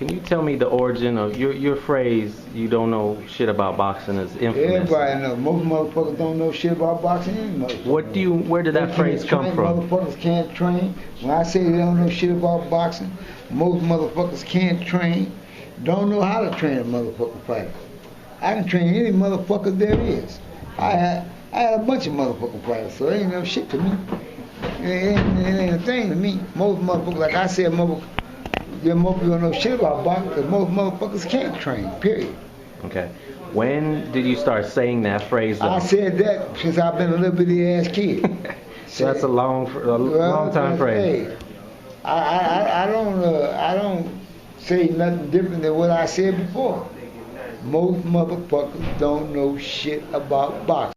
Can you tell me the origin of your phrase, you don't know shit about boxing, is infamous? Everybody knows. Most motherfuckers don't know shit about boxing. Where did that phrase come from? Motherfuckers can't train. When I say they don't know shit about boxing, most motherfuckers can't train. Don't know how to train a motherfucking fighter. I can train any motherfucker there is. I had a bunch of motherfucking fighters, so it ain't no shit to me. It ain't a thing to me. Most motherfuckers, like I said, most people don't know shit about boxing because most motherfuckers can't train, period. Okay. When did you start saying that phrase though? I said that since I've been a little bitty ass kid. So that's a long time phrase. Hey, I don't say nothing different than what I said before. Most motherfuckers don't know shit about boxing.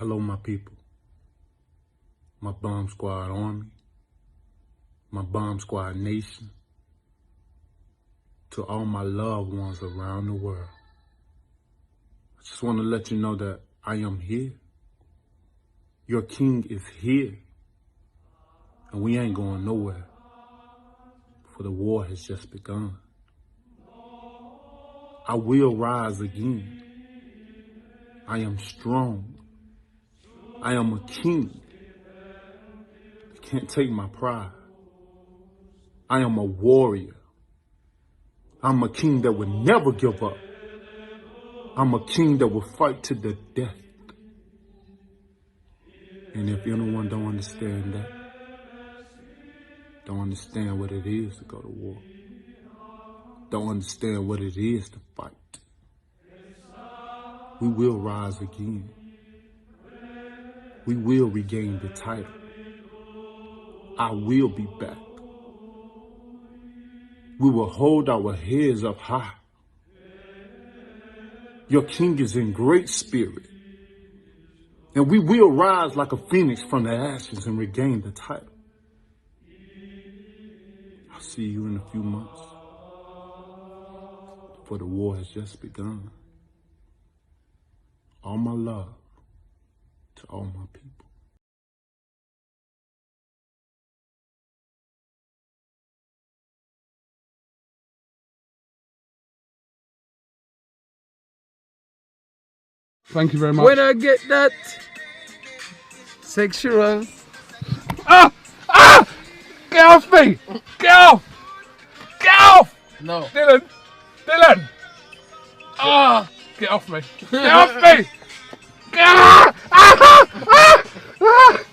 Hello, my people, my Bomb Squad Army, my Bomb Squad Nation, to all my loved ones around the world. I just want to let you know that I am here. Your king is here, and we ain't going nowhere, for the war has just begun. I will rise again. I am strong. I am a king. They can't take my pride. I am a warrior. I'm a king that will never give up. I'm a king that will fight to the death. And if anyone don't understand that, don't understand what it is to go to war, don't understand what it is to fight, we will rise again. We will regain the title. I will be back. We will hold our heads up high. Your king is in great spirit. And we will rise like a phoenix from the ashes and regain the title. I'll see you in a few months. For the war has just begun. All my love to all my people. Thank you very much. When I get that sexual. Ah! Ah! Get off me! Get off! Get off! No. Dylan! Dylan! Ah! Get off me! Get off me! Ah! Ah! Ah! Ah!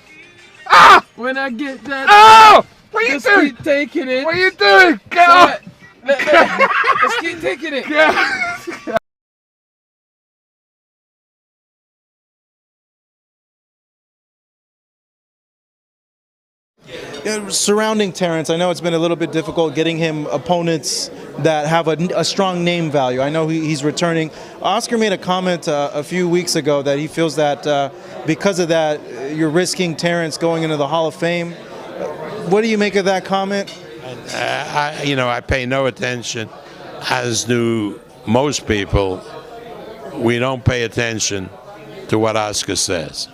Ah! When I get that. Oh! What are you just doing? keep taking it. What are you doing? Get off! Just keep taking it. Get. Surrounding Terrence, I know it's been a little bit difficult getting him opponents that have a strong name value. I know he's returning. Oscar made a comment a few weeks ago that he feels that because of that, you're risking Terrence going into the Hall of Fame. What do you make of that comment? I pay no attention, as do most people. We don't pay attention to what Oscar says.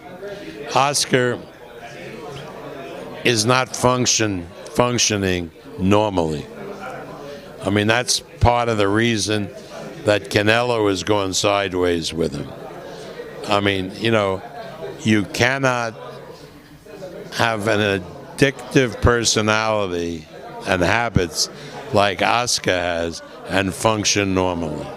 Oscar is not functioning normally. I mean, that's part of the reason that Canelo is going sideways with him. I mean, you cannot have an addictive personality and habits like Oscar has and function normally.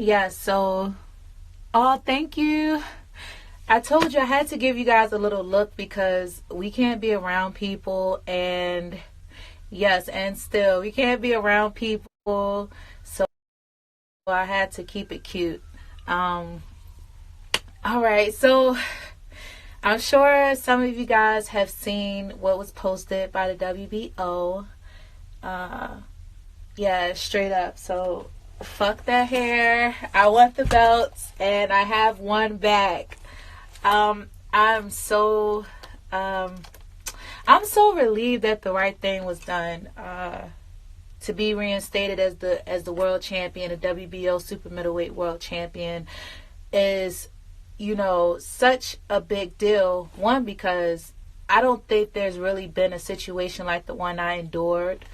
Yeah, so thank you I told you I had to give you guys a little look because we can't be around people, and yes, and still we can't be around people, so I had to keep it cute. All right, so I'm sure some of you guys have seen what was posted by the WBO. Yeah, straight up. So fuck that hair. I want the belts, and I have one back. I'm so relieved that the right thing was done. To be reinstated as the world champion, a WBO super middleweight world champion, is, you know, such a big deal. One, because I don't think there's really been a situation like the one I endured.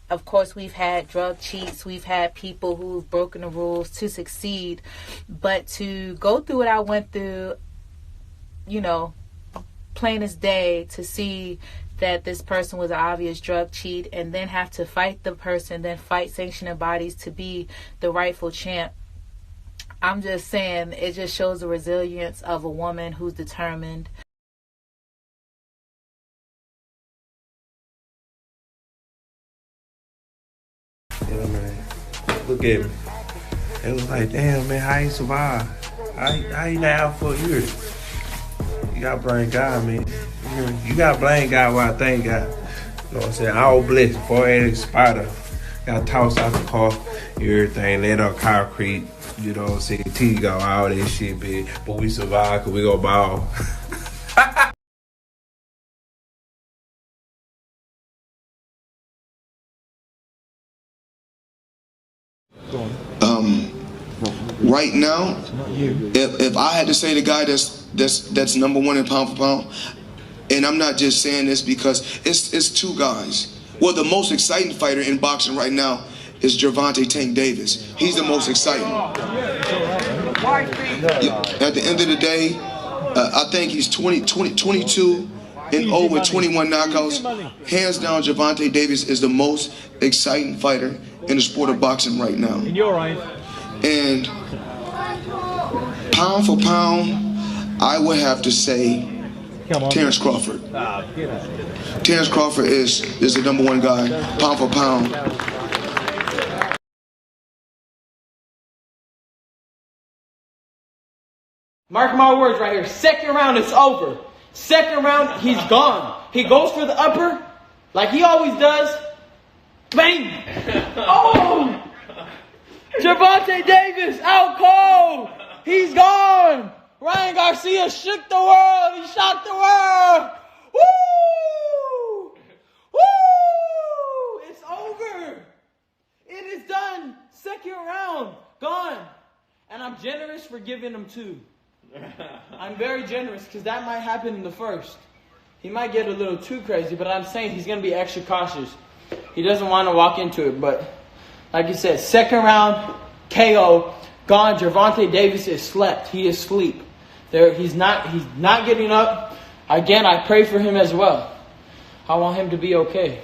Of course, we've had drug cheats. We've had people who've broken the rules to succeed. But to go through what I went through, you know, plain as day, to see that this person was an obvious drug cheat and then have to fight the person, then fight sanctioning bodies to be the rightful champ. I'm just saying, it just shows the resilience of a woman who's determined. Yeah, man. Look at me. It was like, damn, man, how you survive? How you not out for a year? You gotta blame God, man. You gotta blame God while I thank God. You know what I'm saying? All blessed. 480 spider. Got tossed out the car, everything, laid on concrete. You know what I'm saying? T got all that shit, bitch. But we survived because we go ball. Right now, if I had to say the guy that's number one in pound for pound, and I'm not just saying this because it's two guys. Well, the most exciting fighter in boxing right now is Gervonta Tank Davis. He's the most exciting. At the end of the day, I think he's 22 and over 21 knockouts. Hands down, Gervonta Davis is the most exciting fighter in the sport of boxing right now. And you're right. And pound for pound, I would have to say Terrence Crawford. Terrence Crawford is the number one guy, pound for pound. Mark my words right here. Second round, it's over. Second round, he's gone. He goes for the upper, like he always does. Bang! Oh! Gervonta Davis out cold. He's gone. Ryan Garcia shook the world. He shocked the world. Woo! Woo! It's over. It is done. Second round, gone. And I'm generous for giving him two. I'm very generous because that might happen in the first. He might get a little too crazy, but I'm saying he's going to be extra cautious. He doesn't want to walk into it, but like you said, second round, KO, gone. Gervonta Davis is slept. He is asleep. He's not getting up. Again, I pray for him as well. I want him to be okay.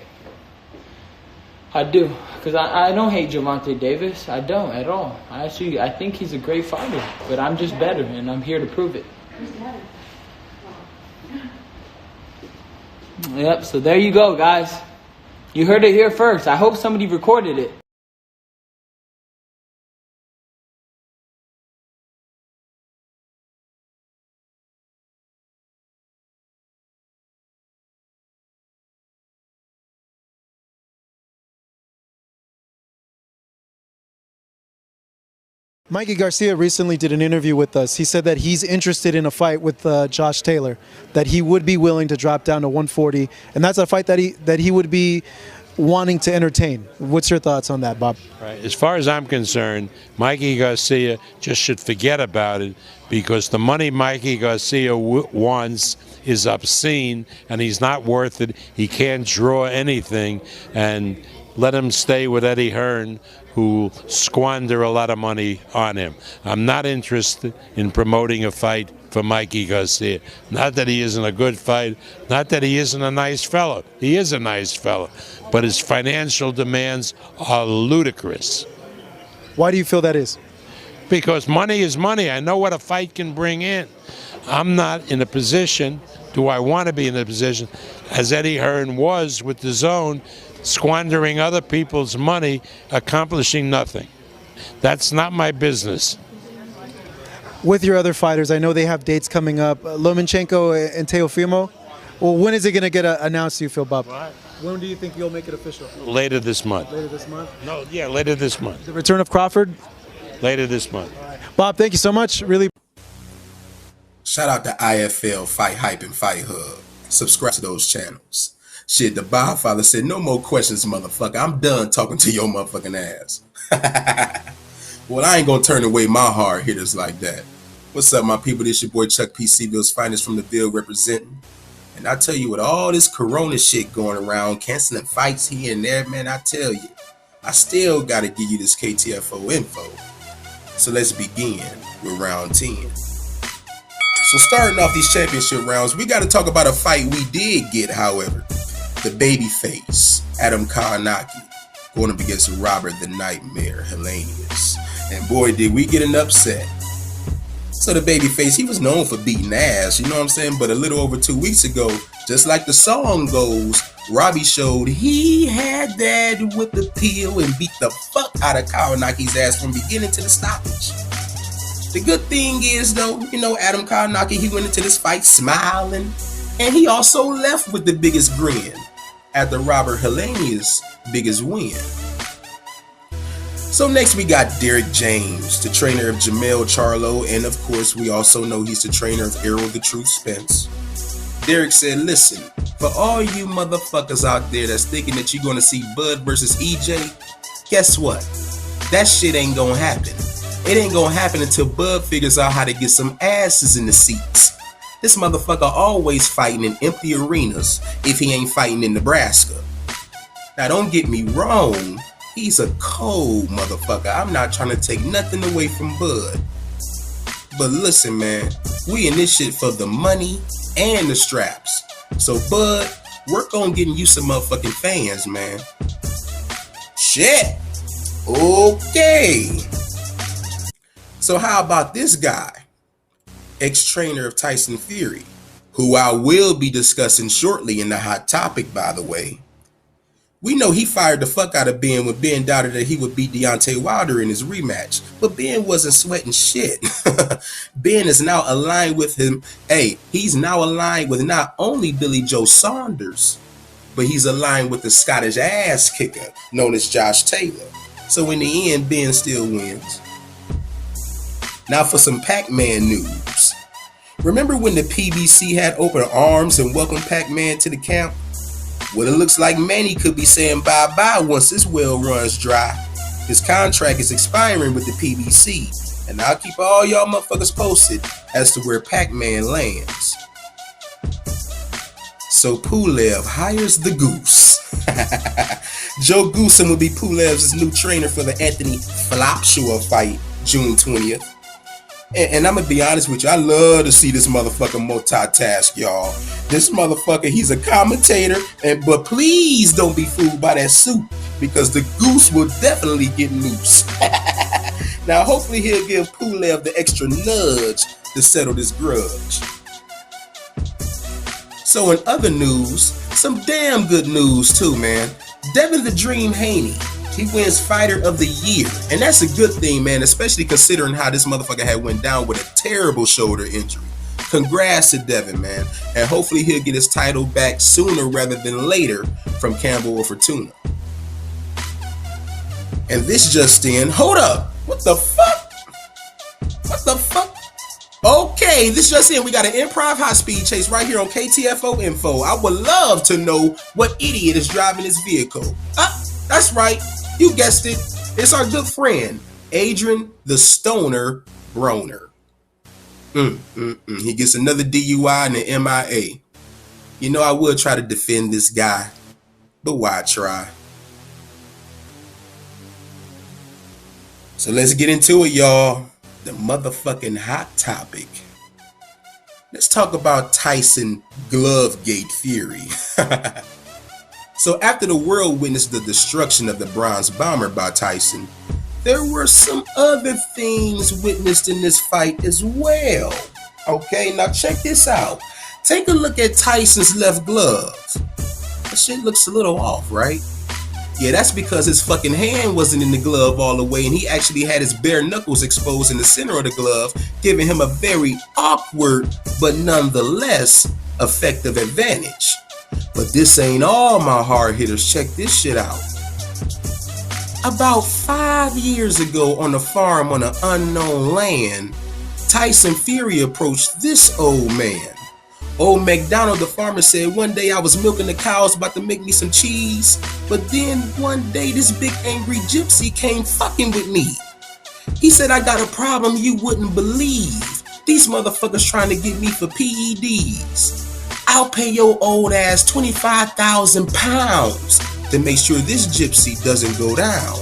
I do. Because I don't hate Gervonta Davis. I don't at all. I think he's a great fighter. But I'm just better, and I'm here to prove it. Yep, so there you go, guys. You heard it here first. I hope somebody recorded it. Mikey Garcia recently did an interview with us. He said that he's interested in a fight with Josh Taylor, that he would be willing to drop down to 140, and that's a fight that he would be wanting to entertain. What's your thoughts on that, Bob? Right. As far as I'm concerned, Mikey Garcia just should forget about it because the money Mikey Garcia wants is obscene and he's not worth it. He can't draw anything, and let him stay with Eddie Hearn, who squander a lot of money on him. I'm not interested in promoting a fight for Mikey Garcia. Not that he isn't a good fight, not that he isn't a nice fellow. He is a nice fellow, but his financial demands are ludicrous. Why do you feel that is? because money is money. I know what a fight can bring in. I'm not in a position, do I want to be in a position, as Eddie Hearn was with the Zone, squandering other people's money, accomplishing nothing. That's not my business. With your other fighters, I know they have dates coming up. Lomachenko and Teofimo. Well, when is it going to get announced, do you feel, Bob? What? When do you think you'll make it official? Later this month. Later this month? No, yeah, later this month. The return of Crawford? Later this month. Bob, thank you so much. Really. Shout out to IFL, Fight Hype, and Fight Hub. Subscribe to those channels. Shit, the Godfather said, no more questions, motherfucker. I'm done talking to your motherfucking ass. Well, I ain't gonna turn away my hard hitters like that. What's up, my people? This your boy Chuck P. C-Ville's finest from the Ville representing. And I tell you, with all this corona shit going around, canceling fights here and there, man, I tell you, I still gotta give you this KTFO info. So let's begin with round 10. So starting off these championship rounds, we gotta talk about a fight we did get, however. The babyface, Adam Kawanaki, going up against Robert the Nightmare Helenius. And boy, did we get an upset. So the babyface, he was known for beating ass, you know what I'm saying? But a little over 2 weeks ago, just like the song goes, Robbie showed he had that whip appeal and beat the fuck out of Kawanaki's ass from beginning to the stoppage. The good thing is, though, you know, Adam Kawanaki, he went into this fight smiling, and he also left with the biggest grin after Robert Helenius' biggest win. So next we got Derek James, the trainer of Jamel Charlo, and of course we also know he's the trainer of Errol the Truth Spence. Derek said, listen, for all you motherfuckers out there that's thinking that you're gonna see Bud versus EJ, guess what? That shit ain't gonna happen. It ain't gonna happen until Bud figures out how to get some asses in the seats. This motherfucker always fighting in empty arenas if he ain't fighting in Nebraska. Now don't get me wrong, he's a cold motherfucker. I'm not trying to take nothing away from Bud. But listen, man, we in this shit for the money and the straps. So Bud, work on getting you some motherfucking fans, man. Shit. Okay. So how about this guy? Ex-trainer of Tyson Fury, who I will be discussing shortly in the hot topic, by the way. We know he fired the fuck out of Ben when Ben doubted that he would beat Deontay Wilder in his rematch. But Ben wasn't sweating shit. Ben is now aligned with him. Hey, he's now aligned with not only Billy Joe Saunders, but he's aligned with the Scottish ass kicker known as Josh Taylor. So in the end, Ben still wins. Now for some Pac-Man news. Remember when the PBC had open arms and welcomed Pac-Man to the camp? Well, it looks like Manny could be saying bye-bye once this well runs dry. His contract is expiring with the PBC, and I'll keep all y'all motherfuckers posted as to where Pac-Man lands. So Pulev hires the Goose. Joe Goosen will be Pulev's new trainer for the Anthony Flopshua fight, June 20th. And I'm gonna be honest with you, I love to see this motherfucker multitask, y'all. This motherfucker, he's a commentator, but please don't be fooled by that suit, because the Goose will definitely get loose. Now, hopefully he'll give Pulev the extra nudge to settle this grudge. So in other news, some damn good news too, man. Devin the Dream Haney, he wins Fighter of the Year. And that's a good thing, man, especially considering how this motherfucker had went down with a terrible shoulder injury. Congrats to Devin, man. And hopefully he'll get his title back sooner rather than later from Campbell or Fortuna. And this just in, hold up. What the fuck? What the fuck? Okay, this just in, we got an improv high-speed chase right here on KTFO Info. I would love to know what idiot is driving this vehicle. That's right. You guessed it. It's our good friend, Adrian the Stoner Broner. He gets another DUI and an MIA. You know, I would try to defend this guy, but why try? So let's get into it, y'all. The motherfucking hot topic. Let's talk about Tyson Glovegate Fury. So after the world witnessed the destruction of the Bronze Bomber by Tyson, there were some other things witnessed in this fight as well. Okay, now check this out. Take a look at Tyson's left glove. That shit looks a little off, right? Yeah, that's because his fucking hand wasn't in the glove all the way, and he actually had his bare knuckles exposed in the center of the glove, giving him a very awkward, but nonetheless effective advantage. But this ain't all, my hard hitters. Check this shit out. About 5 years ago on a farm on an unknown land, Tyson Fury approached this old man. Old McDonald, the farmer, said, one day I was milking the cows about to make me some cheese, but then one day this big angry gypsy came fucking with me. He said, I got a problem you wouldn't believe. These motherfuckers trying to get me for PEDs. I'll pay your old ass 25,000 pounds to make sure this gypsy doesn't go down.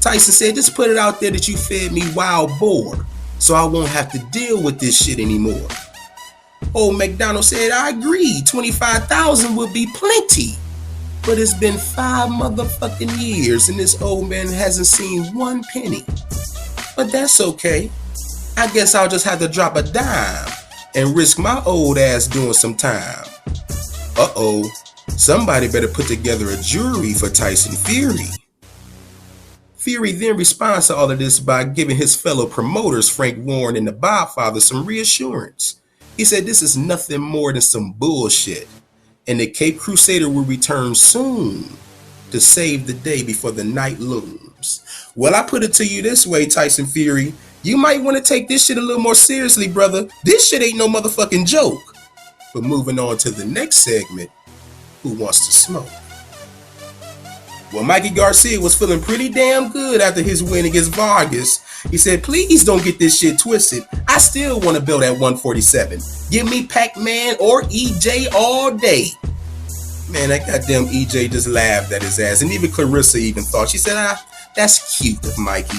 Tyson said, just put it out there that you fed me wild boar, so I won't have to deal with this shit anymore. Old McDonald said, I agree, 25,000 would be plenty. But it's been 5 motherfucking years and this old man hasn't seen one penny. But that's okay. I guess I'll just have to drop a dime and risk my old ass doing some time. Uh-oh, somebody better put together a jury for Tyson Fury. Fury then responds to all of this by giving his fellow promoters, Frank Warren and the Godfather, some reassurance. He said this is nothing more than some bullshit, and the Cape Crusader will return soon to save the day before the night looms. Well, I put it to you this way, Tyson Fury. You might want to take this shit a little more seriously, brother. This shit ain't no motherfucking joke. But moving on to the next segment, Who Wants to Smoke? Well, Mikey Garcia was feeling pretty damn good after his win against Vargas. He said, please don't get this shit twisted. I still want to build at 147. Give me Pac-Man or EJ all day. Man, that goddamn EJ just laughed at his ass. And even Clarissa even thought. She said, that's cute of Mikey.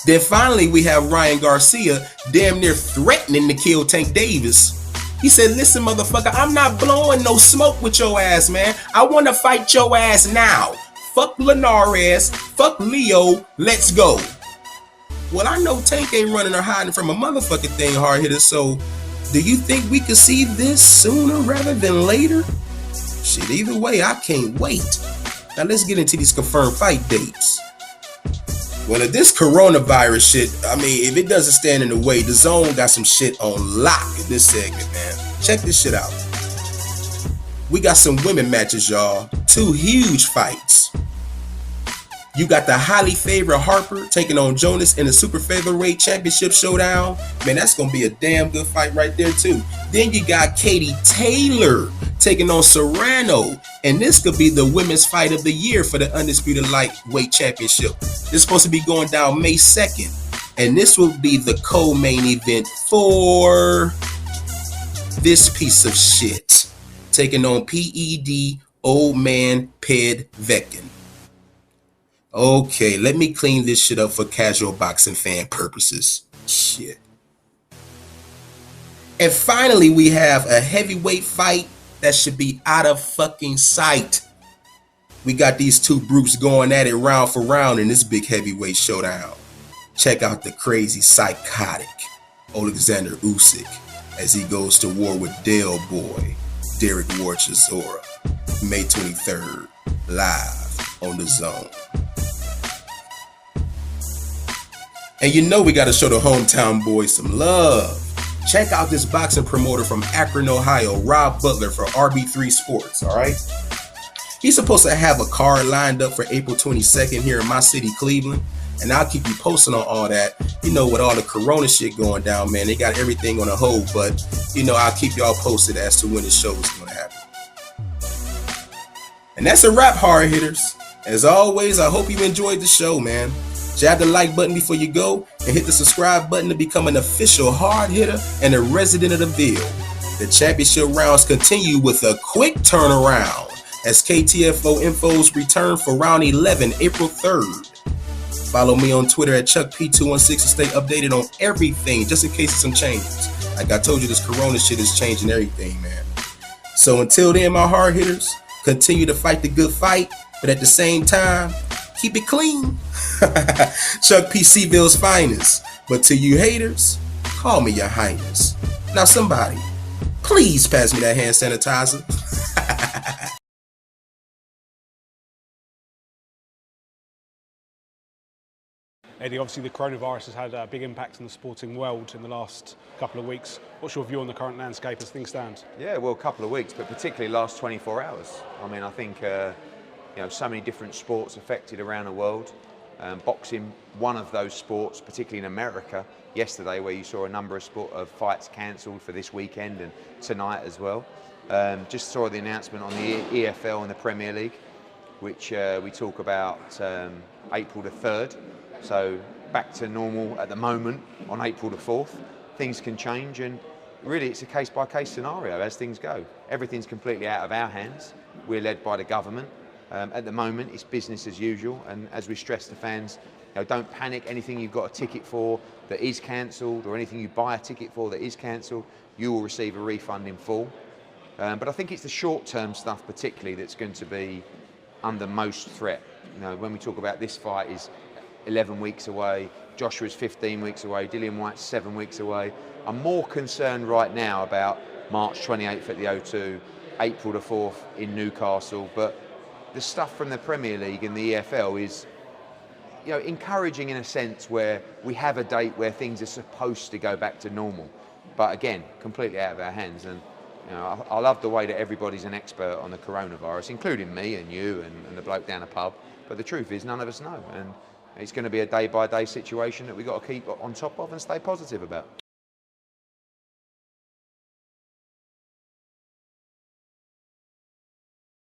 Then finally, we have Ryan Garcia damn near threatening to kill Tank Davis. He said, listen, motherfucker, I'm not blowing no smoke with your ass, man. I want to fight your ass now. Fuck Linares, fuck Leo, let's go. Well, I know Tank ain't running or hiding from a motherfucking thing, hard hitter, so do you think we could see this sooner rather than later? Shit, either way, I can't wait. Now let's get into these confirmed fight dates. Well, if this coronavirus shit, I mean, if it doesn't stand in the way, the Zone got some shit on lock in this segment, man. Check this shit out. We got some women matches, y'all. 2 huge fights. You got the highly favored Harper taking on Jonas in the Super Featherweight Championship Showdown. Man, that's going to be a damn good fight right there, too. Then you got Katie Taylor taking on Serrano. And this could be the women's fight of the year for the Undisputed Lightweight Championship. This is supposed to be going down May 2nd. And this will be the co-main event for this piece of shit. Taking on PED Old Man Ped Vekin. Okay, let me clean this shit up for casual boxing fan purposes. Shit. And finally, we have a heavyweight fight that should be out of fucking sight. We got these 2 brutes going at it round for round in this big heavyweight showdown. Check out the crazy psychotic Alexander Usyk as he goes to war with Dale Boy, Derek Ward Chisora, May 23rd, live on the Zone. And you know we got to show the hometown boys some love. Check out this boxing promoter from Akron, Ohio, Rob Butler for RB3 Sports, all right? He's supposed to have a card lined up for April 22nd here in my city, Cleveland. And I'll keep you posted on all that. You know, with all the corona shit going down, man, they got everything on a hold. But, you know, I'll keep y'all posted as to when the show is going to happen. And that's a wrap, hard hitters. As always, I hope you enjoyed the show, man. Jab the like button before you go and hit the subscribe button to become an official hard hitter and a resident of the Ville. The championship rounds continue with a quick turnaround as KTFO Info's return for round 11, April 3rd. Follow me on Twitter at ChuckP216 to stay updated on everything, just in case of some changes. Like I told you, this corona shit is changing everything, man. So until then, my hard hitters, continue to fight the good fight but at the same time, keep it clean. Chuck P. C-Ville's finest. But to you haters, call me your highness. Now somebody, please pass me that hand sanitizer. Eddie, obviously the coronavirus has had a big impact on the sporting world in the last couple of weeks. What's your view on the current landscape as things stand? Yeah, well, a couple of weeks, but particularly last 24 hours. I mean, I think so many different sports affected around the world. Boxing, one of those sports, particularly in America, yesterday, where you saw a number of fights cancelled for this weekend and tonight as well. Just saw the announcement on the EFL and the Premier League, which we talk about April the 3rd. So back to normal at the moment on April the 4th. Things can change, and really it's a case-by-case scenario as things go. Everything's completely out of our hands. We're led by the government. At the moment, it's business as usual, and as we stress to fans, don't panic. Anything you've got a ticket for that is cancelled, or anything you buy a ticket for that is cancelled, you will receive a refund in full. But I think it's the short-term stuff particularly that's going to be under most threat. When we talk about this fight is 11 weeks away, Joshua's 15 weeks away, Dillian White's 7 weeks away. I'm more concerned right now about March 28th at the O2, April the 4th in Newcastle, but the stuff from the Premier League and the EFL is encouraging in a sense where we have a date where things are supposed to go back to normal. But again, completely out of our hands. And I love the way that everybody's an expert on the coronavirus, including me and you and the bloke down the pub. But the truth is, none of us know. And it's going to be a day-by-day situation that we've got to keep on top of and stay positive about.